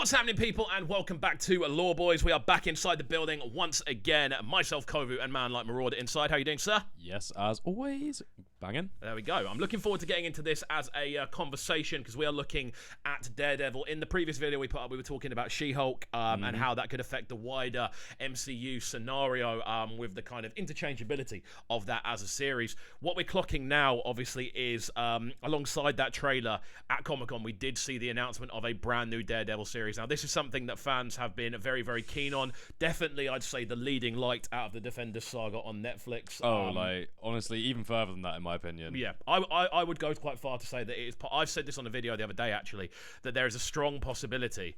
What's happening, people, and welcome back to LoreBoyz. We are back inside the building once again. Myself, Kovu, and man like Marauder inside. How you doing, sir? Yes, as always. Banging. There we go. I'm looking forward to getting into this as a conversation because we are looking at Daredevil. In the previous video we put up, we were talking about She-Hulk and how that could affect the wider MCU scenario with the kind of interchangeability of that as a series. What we're clocking now, obviously, is alongside that trailer at Comic-Con, we did see the announcement of a brand new Daredevil series. Now, this is something that fans have been very, very keen on. Definitely, I'd say, the leading light out of the Defenders saga on Netflix. Like, honestly, even further than that, in my opinion. Yeah, I would go quite far to say that it is. I've said this on a video the other day, actually, that there is a strong possibility.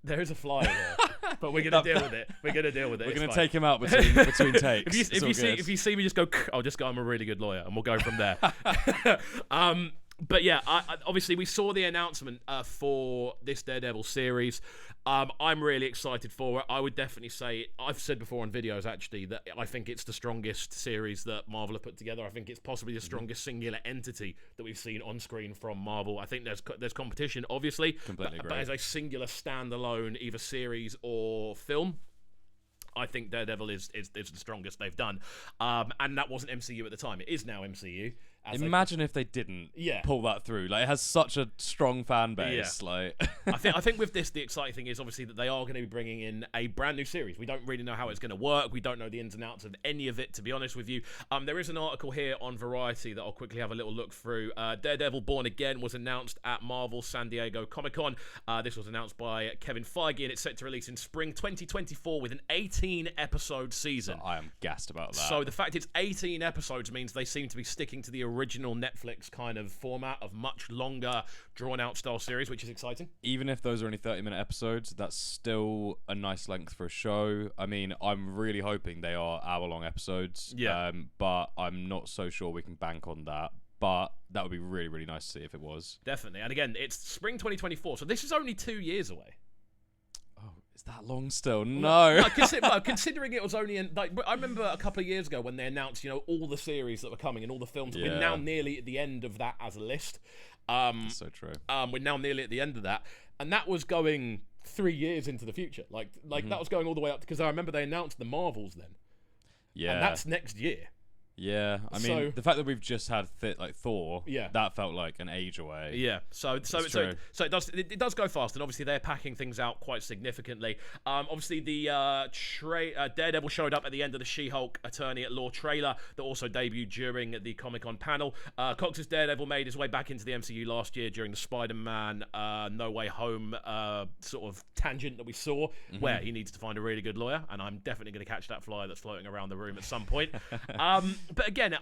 There is a fly there, but we're going to deal with it. We're going to deal with it. We're going to take him out between takes. If you see me just go, I'll just go, I'm a really good lawyer, and we'll go from there. But yeah, obviously we saw the announcement for this Daredevil series. I'm really excited for it. I would definitely say, I've said before on videos actually, that I think it's the strongest series that Marvel have put together. I think it's possibly the strongest singular entity that we've seen on screen from Marvel. I think there's competition, obviously, Completely agree. but as a singular standalone, either series or film, I think Daredevil is the strongest they've done. And that wasn't MCU at the time. It is now MCU. Imagine if they didn't pull that through. Like, it has such a strong fan base. Yeah. Like, I think with this, the exciting thing is obviously that they are going to be bringing in a brand new series. We don't really know how it's going to work. We don't know the ins and outs of any of it, to be honest with you. There is an article here on Variety that I'll quickly have a little look through. Daredevil Born Again was announced at Marvel San Diego Comic-Con. This was announced by Kevin Feige, and it's set to release in spring 2024 with an 18-episode season. I am gassed about that. So the fact it's 18 episodes means they seem to be sticking to the original Netflix kind of format of much longer, drawn-out style series, which is exciting. Even if those are only 30-minute episodes, that's still a nice length for a show. I mean, I'm really hoping they are hour-long episodes. Yeah. But I'm not so sure we can bank on that. But that would be really, really nice to see if it was. Definitely. And again, it's spring 2024, so this is only 2 years away. Is that long still? No. Considering it was only in, like, I remember a couple of years ago when they announced, all the series that were coming and all the films. Yeah. We're now nearly at the end of that as a list. That's so true. We're now nearly at the end of that, and that was going 3 years into the future. Like that was going all the way up because I remember they announced the Marvels then. Yeah. And that's next year. Yeah, I mean, the fact that we've just had Thor, that felt like an age away. Yeah, so it does go fast, and obviously they're packing things out quite significantly. Obviously the Daredevil showed up at the end of the She-Hulk Attorney at Law trailer that also debuted during the Comic-Con panel. Cox's Daredevil made his way back into the MCU last year during the Spider-Man No Way Home sort of tangent that we saw, where he needs to find a really good lawyer, and I'm definitely going to catch that fly that's floating around the room at some point. But again,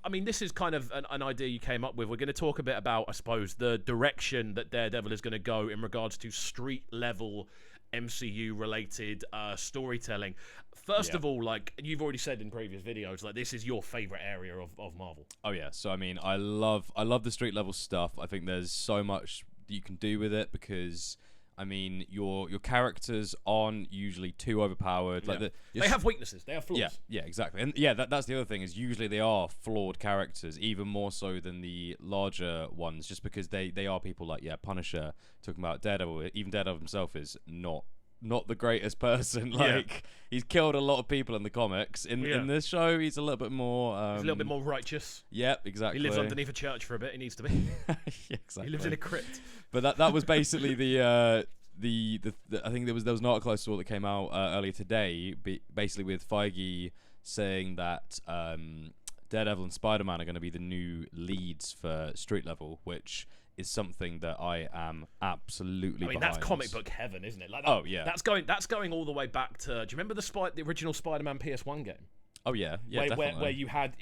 I mean, this is kind of an idea you came up with. We're going to talk a bit about, I suppose, the direction that Daredevil is going to go in regards to street-level MCU-related storytelling. First of all, like you've already said in previous videos, like this is your favorite area of Marvel. Oh yeah, so I mean, I love the street-level stuff. I think there's so much that you can do with it because, I mean, your characters aren't usually too overpowered. Like they have weaknesses. They have flaws. Yeah, exactly. And that's the other thing is usually they are flawed characters, even more so than the larger ones, just because they are people like Punisher. Talking about Daredevil, even Daredevil himself is not the greatest person. Like he's killed a lot of people in the comics. In this show, he's a little bit more. He's a little bit more righteous. Yep, exactly. He lives underneath a church for a bit. He needs to be. Yeah, exactly. He lives in a crypt. But that was basically the I think there was an article I saw that came out earlier today, basically with Feige saying that Daredevil and Spider-Man are going to be the new leads for street level, which is something that I am absolutely behind. That's comic book heaven, isn't it? Like that's going all the way back to. Do you remember the original Spider-Man PS1 game? Oh yeah, definitely. Where you had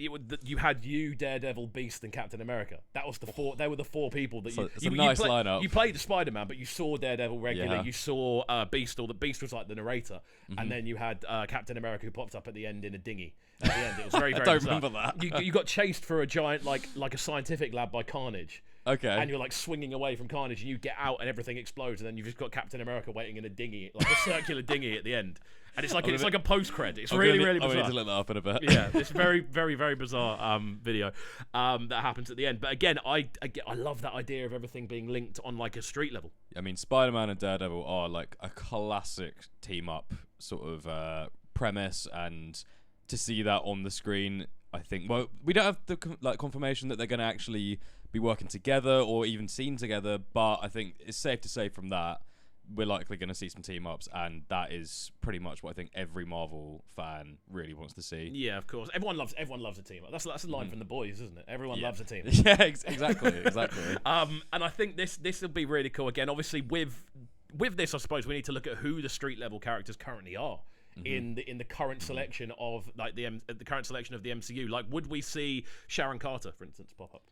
Daredevil, Beast, and Captain America. That was the four. They were the four people that it's a nice lineup. You played the Spider-Man, but you saw Daredevil regularly. You saw Beast, or the Beast was like the narrator, and then you had Captain America who popped up at the end in a dinghy. At the end, it was very very. I don't bizarre. remember that. You got chased for a giant like a scientific lab by Carnage. Okay. And you're like swinging away from Carnage, and you get out, and everything explodes, and then you've just got Captain America waiting in a dinghy, like a circular dinghy at the end. And it's like a post cred. It's really bizarre. I need to look that up in a bit. Yeah, it's very very bizarre video that happens at the end. But again, I love that idea of everything being linked on like a street level. I mean, Spider-Man and Daredevil are like a classic team-up sort of premise, and to see that on the screen, I think. Well, we don't have the confirmation that they're going to actually be working together or even seen together, but I think it's safe to say from that we're likely going to see some team-ups, and that is pretty much what I think every Marvel fan really wants to see. Yeah, of course. Everyone loves a team-up. That's a line from the boys, isn't it? Everyone loves a team-up. Yeah, exactly. And I think this will be really cool. Again, obviously with this, I suppose we need to look at who the street level characters currently are. In the current selection of the current selection of the MCU, like would we see Sharon Carter, for instance, pop up?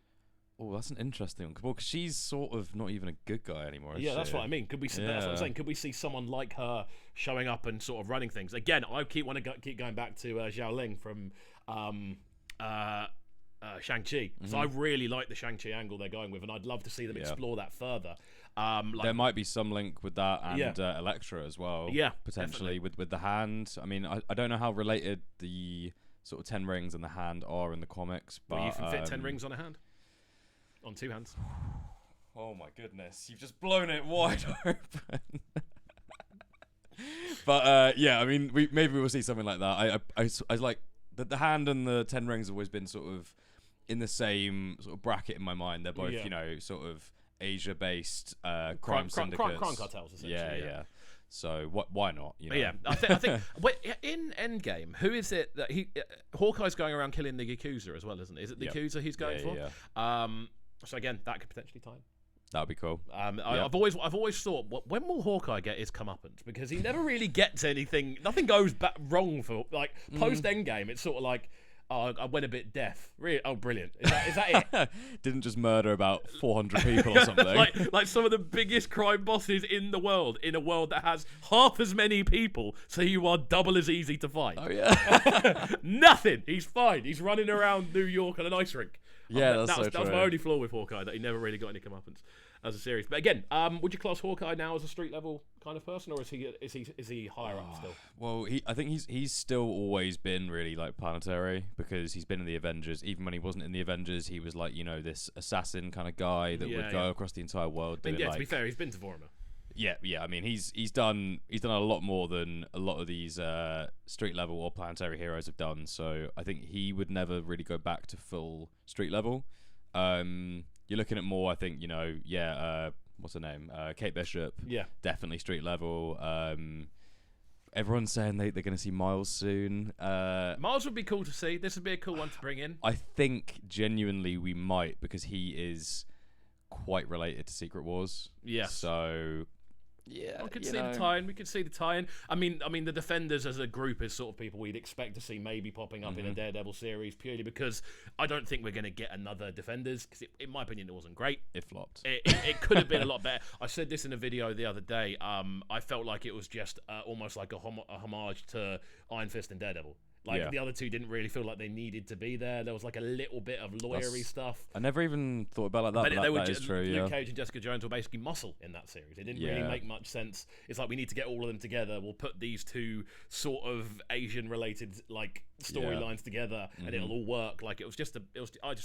Oh, that's an interesting one. Well, because she's sort of not even a good guy anymore. Yeah, that's what I mean. Could we see? That's what I'm saying. Could we see someone like her showing up and sort of running things? Again, I keep going back to Zhao Ling from Shang-Chi. So I really like the Shang-Chi angle they're going with, and I'd love to see them explore that further. There might be some link with that and Elektra as well. Yeah, potentially with the hand. I mean, I don't know how related the sort of 10 rings and the hand are in the comics, but you can fit 10 rings on a hand, on 2 hands. Oh my goodness, you've just blown it wide open. But yeah, I mean, maybe we'll see something like that. I like the hand and the 10 rings have always been sort of in the same sort of bracket in my mind. They're both you know, sort of Asia-based crime syndicates, crime cartels, essentially. Yeah. So why not? You know? Yeah, I think in Endgame, who is it that Hawkeye's going around killing the Yakuza as well, isn't it? Is it the Yakuza he's going for? Yeah. So again, that could potentially tie. That would be cool. I've always thought, when will Hawkeye get his comeuppance? Because he never really gets anything. Nothing goes wrong for post Endgame. It's sort of like, oh, I went a bit deaf. Really? Oh, brilliant. Is that it? Didn't just murder about 400 people or something. like some of the biggest crime bosses in the world, in a world that has half as many people, so you are double as easy to find. Oh, yeah. Nothing. He's fine. He's running around New York on an ice rink. Yeah, that was my only flaw with Hawkeye, that he never really got any comeuppance as a series. But again, would you class Hawkeye now as a street level kind of person, or is he higher up still? Well, I think he's still always been really like planetary, because he's been in the Avengers. Even when he wasn't in the Avengers, he was like, you know, this assassin kind of guy that would go across the entire world. To be fair, he's been to Vorma. Yeah. I mean, he's done a lot more than a lot of these street level or planetary heroes have done. So I think he would never really go back to full street level. You're looking at more, I think, you know, what's her name? Kate Bishop. Yeah. Definitely street level. Everyone's saying they're going to see Miles soon. Miles would be cool to see. This would be a cool one to bring in. I think genuinely we might, because he is quite related to Secret Wars. Yeah. So yeah, we could see the tie-in. We could see the tie-in. I mean, the Defenders as a group is sort of people we'd expect to see maybe popping up in a Daredevil series, purely because I don't think we're going to get another Defenders, because in my opinion it wasn't great. It flopped. It could have been a lot better. I said this in a video the other day. I felt like it was just almost like a homage to Iron Fist and Daredevil. The other two didn't really feel like they needed to be there. There was like a little bit of lawyery stuff. I never even thought about it like that, but that is true. Luke Cage and Jessica Jones were basically muscle in that series. It didn't really make much sense. It's like, we need to get all of them together. We'll put these two sort of Asian-related storylines together, and it'll all work. Like, I just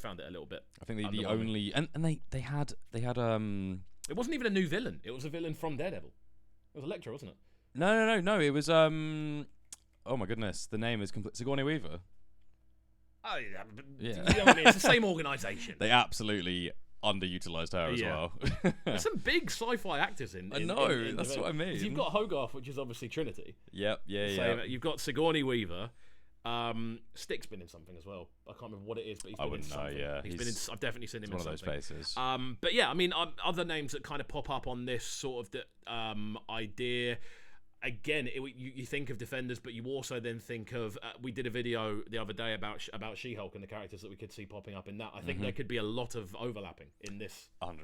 found it a little bit. I think the only and they had It wasn't even a new villain. It was a villain from Daredevil. It was Elektra, wasn't it? No. It was oh my goodness, the name is Sigourney Weaver. Oh yeah. You know what I mean? It's the same organisation. They absolutely underutilized her as well. There's some big sci-fi actors in. I know, that's what I mean. You've got Hogarth, which is obviously Trinity. Yep. You've got Sigourney Weaver. Stick's been in something as well. I can't remember what it is, but he's been in something. Yeah, he's been in. I've definitely seen him in something. One of those faces. But yeah, I mean, other names that kind of pop up on this sort of idea. Again, you think of Defenders, but you also then think of we did a video the other day about She-Hulk and the characters that we could see popping up in that. I think there could be a lot of overlapping in this. 100%.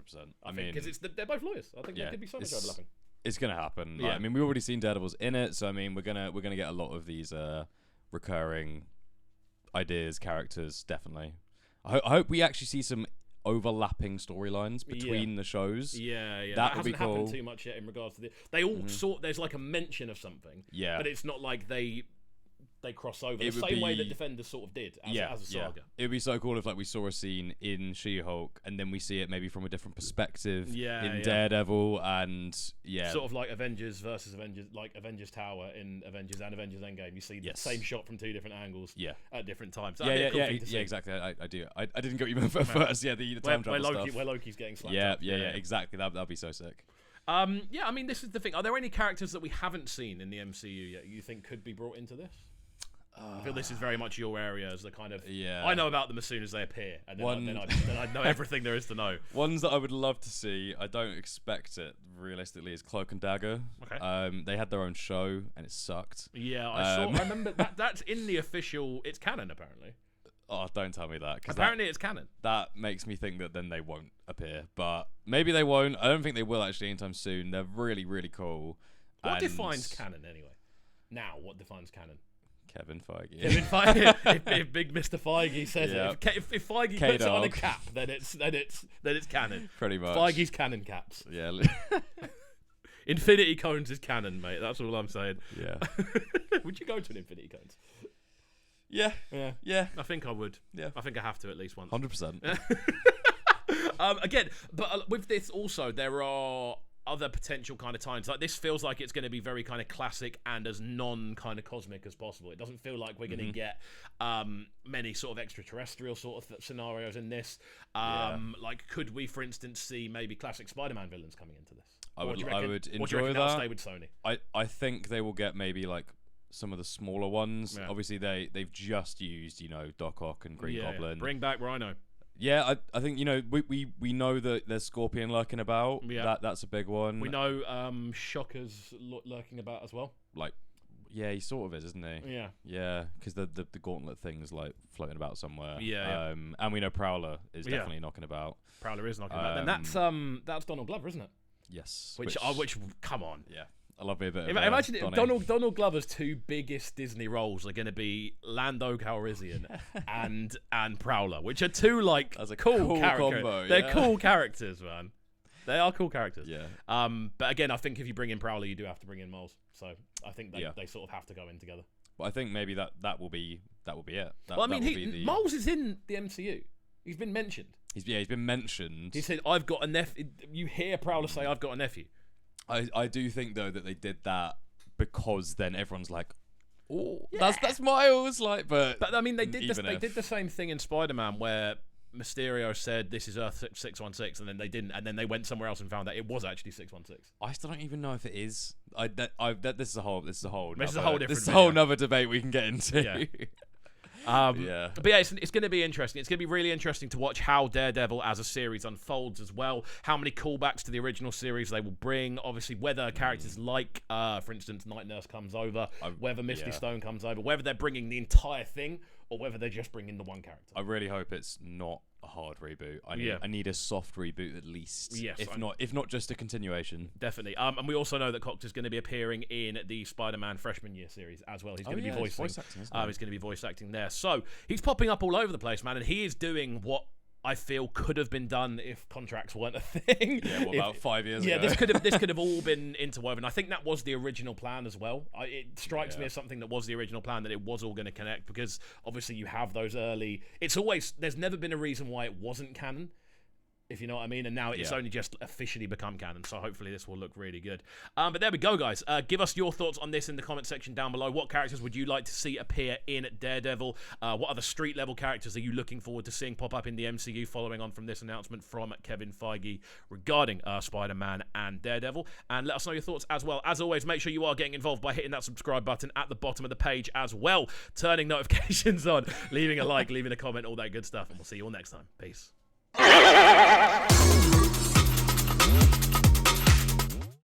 I mean, because they're both lawyers. I think there could be so much overlapping. It's gonna happen. Yeah. I mean, we've already seen Daredevils in it, so I mean, we're gonna get a lot of these recurring ideas, characters. Definitely. I hope we actually see some overlapping storylines between the shows. Yeah. That would be cool. Hasn't happened too much yet in regards to this. They all there's like a mention of something. Yeah. But it's not like they they cross over the same way that Defenders sort of did as a saga. It would be so cool if like we saw a scene in She-Hulk and then we see it maybe from a different perspective in Daredevil, and sort of like Avengers versus Avengers, like Avengers Tower in Avengers and Avengers Endgame. You see the same shot from 2 different angles at different times. Exactly. I do. I didn't get what you meant first. Yeah, the time travel stuff. Where Loki's getting slapped up. Exactly. That'd be so sick. I mean, this is the thing. Are there any characters that we haven't seen in the MCU yet you think could be brought into this? I feel this is very much your area as the kind of... I know about them as soon as they appear, and then I know everything there is to know. Ones that I would love to see, I don't expect it, realistically, is Cloak and Dagger. Okay. They had their own show, and it sucked. Yeah, I remember that's in the official... It's canon, apparently. Oh, don't tell me that. Apparently it's canon. That makes me think that then they won't appear, but maybe they won't. I don't think they will actually anytime soon. They're really, really cool. What defines canon, anyway? Now, what defines canon? Kevin Feige. Kevin Feige. if Big Mr. Feige says it, if Feige puts it on a cap, then it's canon. Pretty much. Feige's canon caps. Yeah. Infinity Cones is canon, mate. That's all I'm saying. Yeah. Would you go to an Infinity Cones? Yeah. I think I would. Yeah. I think I have to at least once. 100%. Again, but with this also, there are other potential kind of times. Like, this feels like it's going to be very kind of classic and as non kind of cosmic as possible. It doesn't feel like we're going to get many sort of extraterrestrial sort of scenarios in this. Like, could we, for instance, see maybe classic Spider-Man villains coming into this? I would enjoy what do you reckon that. Stay with Sony? I think they will get maybe like some of the smaller ones. Obviously, they've just used Doc Ock and Green Goblin. Bring back Rhino. Yeah, I think we know that there's Scorpion lurking about. Yeah, that's a big one. We know Shocker's lurking about as well. Like, yeah, he sort of is, isn't he? Yeah, because the gauntlet thing's like floating about somewhere. And we know Prowler is definitely knocking about. Prowler is knocking about, and that's Donald Glover, isn't it? Yes. Which come on. Yeah. I love it. Imagine if Donald Glover's 2 biggest Disney roles are going to be Lando Calrissian and Prowler, which are 2 like cool characters. Combo, They're cool characters, man. They are cool characters. Yeah. But again, I think if you bring in Prowler, you do have to bring in Miles. So I think they sort of have to go in together. But I think maybe that will be it. Miles is in the MCU. He's been mentioned. He's been mentioned. He said, "I've got a nephew." You hear Prowler say, "I've got a nephew." I do think though that they did that because then everyone's like, "Oh, that's Miles!" Like, but I mean, they did the same thing in Spider-Man where Mysterio said this is Earth 616, and then they didn't, and then they went somewhere else and found that it was actually 616. I still don't even know if it is. This is a whole nother debate we can get into. Yeah. But yeah, it's going to be interesting. It's going to be really interesting to watch how Daredevil as a series unfolds as well. How many callbacks to the original series they will bring. Obviously, whether characters like, for instance, Night Nurse comes over, whether Misty Stone comes over, whether they're bringing the entire thing or whether they're just bringing the one character. I really hope it's not a hard reboot. I need a soft reboot at least. Yes, if not just a continuation. Definitely. And we also know that Cox is going to be appearing in the Spider-Man freshman year series as well. He's going to be voicing. Voice acting, isn't he? He's going to be voice acting there. So he's popping up all over the place, man, and he is doing what I feel could have been done if contracts weren't a thing. Yeah, about 5 years ago. Yeah, this could have all been interwoven. I think that was the original plan as well. It strikes me as something that was the original plan, that it was all going to connect, because obviously you have those early... There's never been a reason why it wasn't canon, if you know what I mean, and now it's only just officially become canon, so hopefully this will look really good. But there we go, guys. Give us your thoughts on this in the comment section down below. What characters would you like to see appear in Daredevil? What other street-level characters are you looking forward to seeing pop up in the MCU following on from this announcement from Kevin Feige regarding Spider-Man and Daredevil? And let us know your thoughts as well. As always, make sure you are getting involved by hitting that subscribe button at the bottom of the page as well, turning notifications on, leaving a like, leaving a comment, all that good stuff, and we'll see you all next time. Peace.